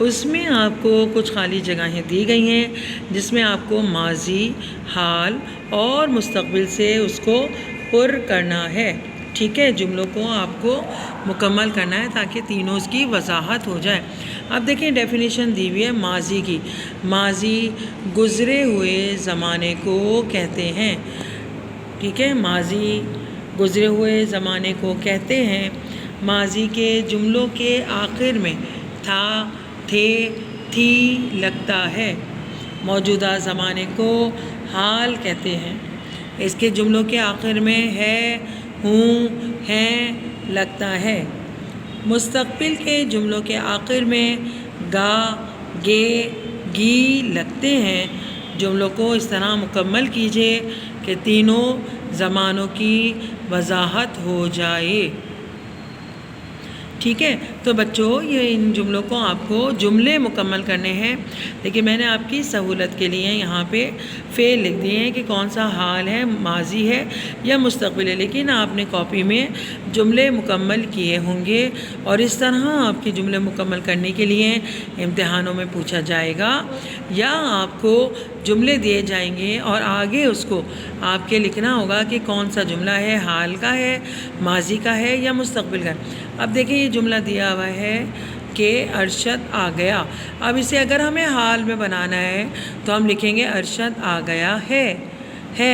اس میں آپ کو کچھ خالی جگہیں دی گئی ہیں جس میں آپ کو ماضی، حال اور مستقبل سے اس کو پر کرنا ہے۔ ٹھیک ہے، جملوں کو آپ کو مکمل کرنا ہے تاکہ تینوں اس کی وضاحت ہو جائے۔ اب دیکھیں ڈیفینیشن دی ہوئی ہے ماضی کی۔ ماضی گزرے ہوئے زمانے کو کہتے ہیں۔ ٹھیک ہے، ماضی گزرے ہوئے زمانے کو کہتے ہیں۔ ماضی کے جملوں کے آخر میں تھا، تھے، تھی لگتا ہے۔ موجودہ زمانے کو حال کہتے ہیں۔ اس کے جملوں کے آخر میں ہے، ہوں، ہیں لگتا ہے۔ مستقبل کے جملوں کے آخر میں گا، گے، گی لگتے ہیں۔ جملوں کو اس طرح مکمل کیجیے کہ تینوں زمانوں کی وضاحت ہو جائے۔ ٹھیک ہے، تو بچوں یہ ان جملوں کو آپ کو جملے مکمل کرنے ہیں، لیکن میں نے آپ کی سہولت کے لیے یہاں پہ فعل لکھ دیے ہیں کہ کون سا حال ہے، ماضی ہے یا مستقبل ہے، لیکن آپ نے کاپی میں جملے مکمل کیے ہوں گے، اور اس طرح آپ کے جملے مکمل کرنے کے لیے امتحانوں میں پوچھا جائے گا، یا آپ کو جملے دیے جائیں گے اور آگے اس کو آپ کے لکھنا ہوگا کہ کون سا جملہ ہے، حال کا ہے، ماضی کا ہے یا مستقبل کا ہے۔ اب دیکھیں یہ جملہ دیا ہوا ہے کہ ارشد آ گیا۔ اب اسے اگر ہمیں حال میں بنانا ہے تو ہم لکھیں گے ارشد آ گیا ہے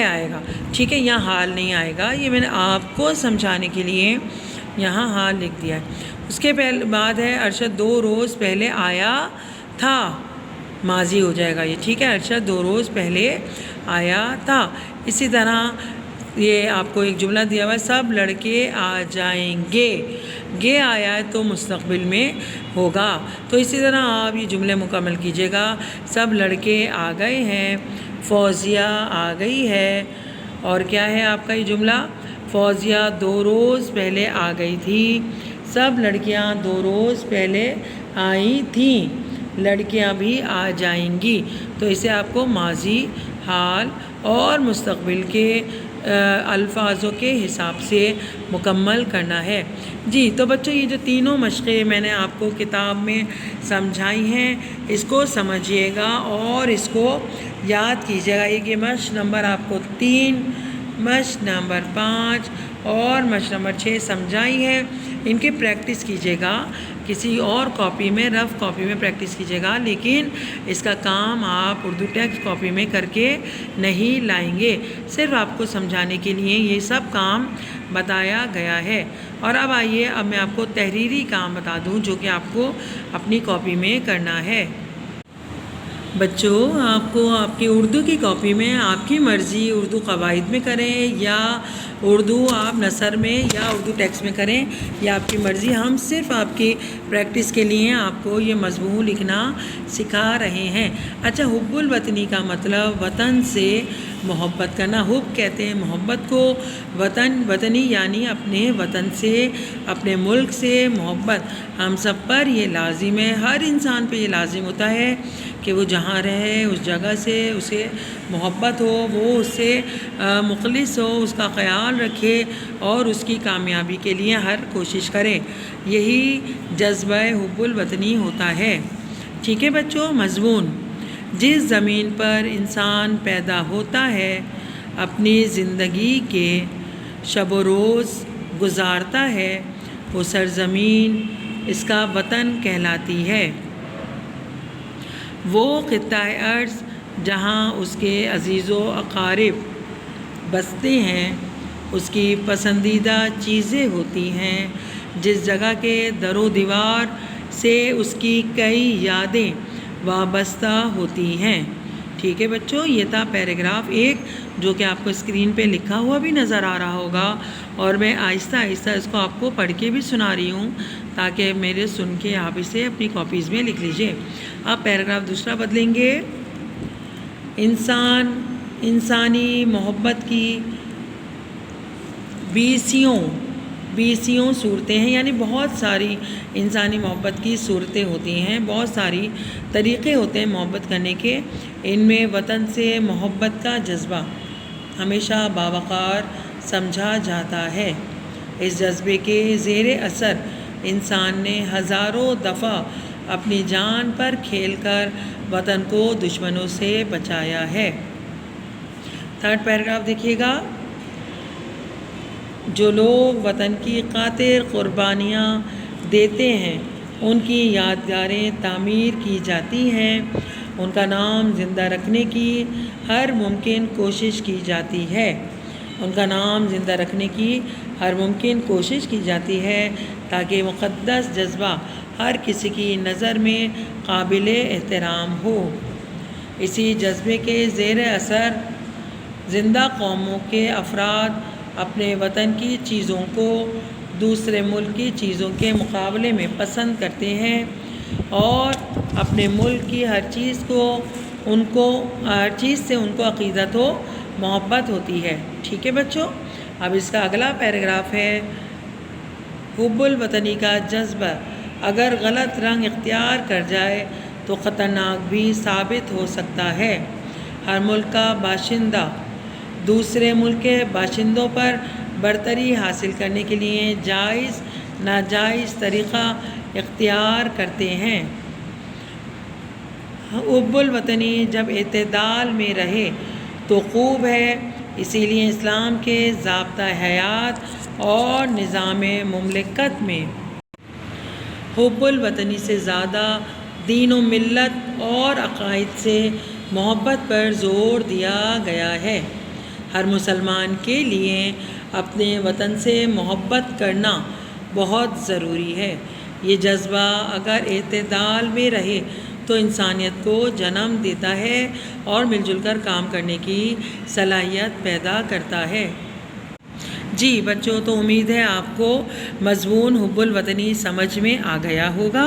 آئے گا۔ ٹھیک ہے، یہاں حال نہیں آئے گا، یہ میں نے آپ کو سمجھانے کے لیے یہاں حال لکھ دیا ہے۔ اس کے بعد ہے ارشد 2 روز پہلے آیا تھا، ماضی ہو جائے گا یہ۔ ٹھیک ہے، ارشد 2 روز پہلے آیا تھا۔ اسی طرح یہ آپ کو ایک جملہ دیا ہوا ہے، سب لڑکے آ جائیں گے۔ گے آیا ہے تو مستقبل میں ہوگا، تو اسی طرح آپ یہ جملے مکمل کیجیے گا۔ سب لڑکے آ گئے ہیں، فوزیہ آ گئی ہے۔ اور کیا ہے آپ کا یہ جملہ؟ فوزیہ 2 روز پہلے آ گئی تھی، سب لڑکیاں 2 روز پہلے آئی تھیں، لڑکیاں بھی آ جائیں گی۔ تو اسے آپ کو ماضی، حال اور مستقبل کے الفاظوں کے حساب سے مکمل کرنا ہے۔ جی تو بچوں یہ جو تینوں مشقیں میں نے آپ کو کتاب میں سمجھائی ہیں، اس کو سمجھیے گا اور اس کو یاد کیجیے گا۔ یہ مشق نمبر آپ کو 3، مشق نمبر 5 اور مشق نمبر 6 سمجھائی ہے۔ ان کی پریکٹس کیجیے گا، کسی اور کاپی میں، رف کاپی میں پریکٹس کیجیے گا، لیکن اس کا کام آپ اردو ٹیکسٹ کاپی میں کر کے نہیں لائیں گے، صرف آپ کو سمجھانے کے لیے یہ سب کام بتایا گیا ہے۔ اور اب آئیے، اب میں آپ کو تحریری کام بتا دوں جو کہ آپ کو اپنی کاپی میں کرنا ہے۔ بچوں آپ کو آپ کی اردو کی کاپی میں آپ کی مرضی اردو قواعد میں کریں یا اردو آپ نثر میں یا اردو ٹیکسٹ میں کریں، یا آپ کی مرضی، ہم صرف آپ کی پریکٹس کے لیے آپ کو یہ مضمون لکھنا سکھا رہے ہیں۔ اچھا، حب الوطنی کا مطلب وطن سے محبت کرنا۔ حب کہتے ہیں محبت کو، وطنی یعنی اپنے وطن سے، اپنے ملک سے محبت ہم سب پر یہ لازم ہے، ہر انسان پہ یہ لازم ہوتا ہے کہ وہ جہاں رہے اس جگہ سے اسے محبت ہو، وہ اس سے مخلص ہو، اس کا خیال رکھے اور اس کی کامیابی کے لیے ہر کوشش کرے۔ یہی جذبہ حب الوطنی ہوتا ہے۔ ٹھیک ہے بچوں، مضمون: جس زمین پر انسان پیدا ہوتا ہے، اپنی زندگی کے شب و روز گزارتا ہے، وہ سرزمین اس کا وطن کہلاتی ہے۔ وہ خطہ ارض جہاں اس کے عزیز و اقارب بستے ہیں، اس کی پسندیدہ چیزیں ہوتی ہیں، جس جگہ کے در و دیوار سے اس کی کئی یادیں وابستہ ہوتی ہیں۔ ٹھیک ہے بچوں، یہ تھا پیراگراف 1 جو کہ آپ کو اسکرین پہ لکھا ہوا بھی نظر آ رہا ہوگا، اور میں آہستہ آہستہ اس کو آپ کو پڑھ کے بھی سنا رہی ہوں تاکہ میرے سن کے آپ اسے اپنی کاپیز میں لکھ لیجئے۔ آپ پیراگراف دوسرا بدلیں گے: انسانی محبت کی بیسیوں صورتیں ہیں، یعنی بہت ساری انسانی محبت کی صورتیں ہوتی ہیں، بہت ساری طریقے ہوتے ہیں محبت کرنے کے۔ ان میں وطن سے محبت کا جذبہ ہمیشہ باوقار سمجھا جاتا ہے۔ اس جذبے کے زیر اثر انسان نے ہزاروں دفعہ اپنی جان پر کھیل کر وطن کو دشمنوں سے بچایا ہے۔ تھرڈ پیراگراف دیکھیے گا، جو لوگ وطن کی خاطر قربانیاں دیتے ہیں ان کی یادگاریں تعمیر کی جاتی ہیں، ان کا نام زندہ رکھنے کی ہر ممکن کوشش کی جاتی ہے، ان کا نام زندہ رکھنے کی ہر ممکن کوشش کی جاتی ہے تاکہ مقدس جذبہ ہر کسی کی نظر میں قابل احترام ہو۔ اسی جذبے کے زیر اثر زندہ قوموں کے افراد اپنے وطن کی چیزوں کو دوسرے ملک کی چیزوں کے مقابلے میں پسند کرتے ہیں اور اپنے ملک کی ہر چیز سے ان کو عقیدت و محبت ہوتی ہے۔ ٹھیک ہے بچوں، اب اس کا اگلا پیراگراف ہے، حب الوطنی کا جذبہ اگر غلط رنگ اختیار کر جائے تو خطرناک بھی ثابت ہو سکتا ہے۔ ہر ملک کا باشندہ دوسرے ملک کے باشندوں پر برتری حاصل کرنے کے لیے جائز ناجائز طریقہ اختیار کرتے ہیں۔ حب الوطنی جب اعتدال میں رہے تو خوب ہے، اسی لیے اسلام کے ضابطہ حیات اور نظام مملکت میں حب الوطنی سے زیادہ دین و ملت اور عقائد سے محبت پر زور دیا گیا ہے۔ ہر مسلمان کے لیے اپنے وطن سے محبت کرنا بہت ضروری ہے۔ یہ جذبہ اگر اعتدال میں رہے تو انسانیت کو جنم دیتا ہے اور مل جل کر کام کرنے کی صلاحیت پیدا کرتا ہے۔ جی بچوں، تو امید ہے آپ کو مضمون حب الوطنی سمجھ میں آ گیا ہوگا۔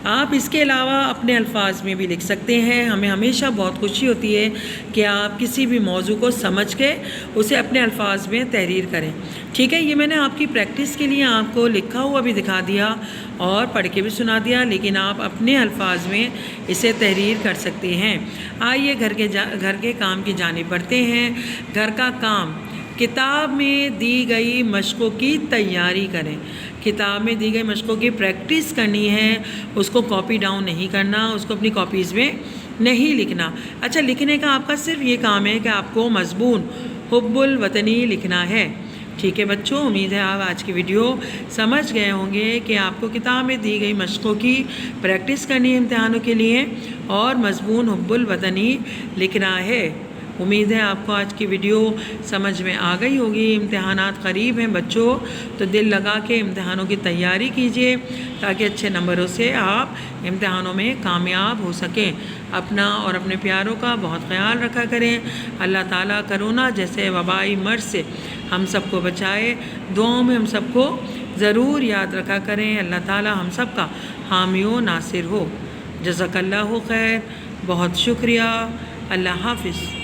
آپ اس کے علاوہ اپنے الفاظ میں بھی لکھ سکتے ہیں۔ ہمیں ہمیشہ بہت خوشی ہوتی ہے کہ آپ کسی بھی موضوع کو سمجھ کے اسے اپنے الفاظ میں تحریر کریں۔ ٹھیک ہے، یہ میں نے آپ کی پریکٹس کے لیے آپ کو لکھا ہوا بھی دکھا دیا اور پڑھ کے بھی سنا دیا، لیکن آپ اپنے الفاظ میں اسے تحریر کر سکتے ہیں۔ آئیے گھر کے کام کی جانب بڑھتے ہیں۔ گھر کا کام، کتاب میں دی گئی مشقوں کی تیاری کریں۔ کتاب میں دی گئی مشقوں کی پریکٹس کرنی ہے، اس کو کاپی ڈاؤن نہیں کرنا، اس کو اپنی کاپیز میں نہیں لکھنا۔ اچھا، لکھنے کا آپ کا صرف یہ کام ہے کہ آپ کو مضمون حب الوطنی لکھنا ہے۔ ٹھیک ہے بچوں، امید ہے آپ آج کی ویڈیو سمجھ گئے ہوں گے کہ آپ کو کتاب میں دی گئی مشقوں کی پریکٹس کرنی ہے امتحانوں کے لیے اور مضمون حب الوطنی لکھنا ہے۔ امید ہے آپ کو آج کی ویڈیو سمجھ میں آ گئی ہوگی۔ امتحانات قریب ہیں بچوں، تو دل لگا کے امتحانوں کی تیاری کیجیے تاکہ اچھے نمبروں سے آپ امتحانوں میں کامیاب ہو سکیں۔ اپنا اور اپنے پیاروں کا بہت خیال رکھا کریں۔ اللہ تعالیٰ کرونا جیسے وبائی مرض سے ہم سب کو بچائے۔ دعاؤں میں ہم سب کو ضرور یاد رکھا کریں۔ اللہ تعالیٰ ہم سب کا حامی و ناصر ہو۔ جزاک اللہ خیر، بہت شکریہ۔ اللہ حافظ۔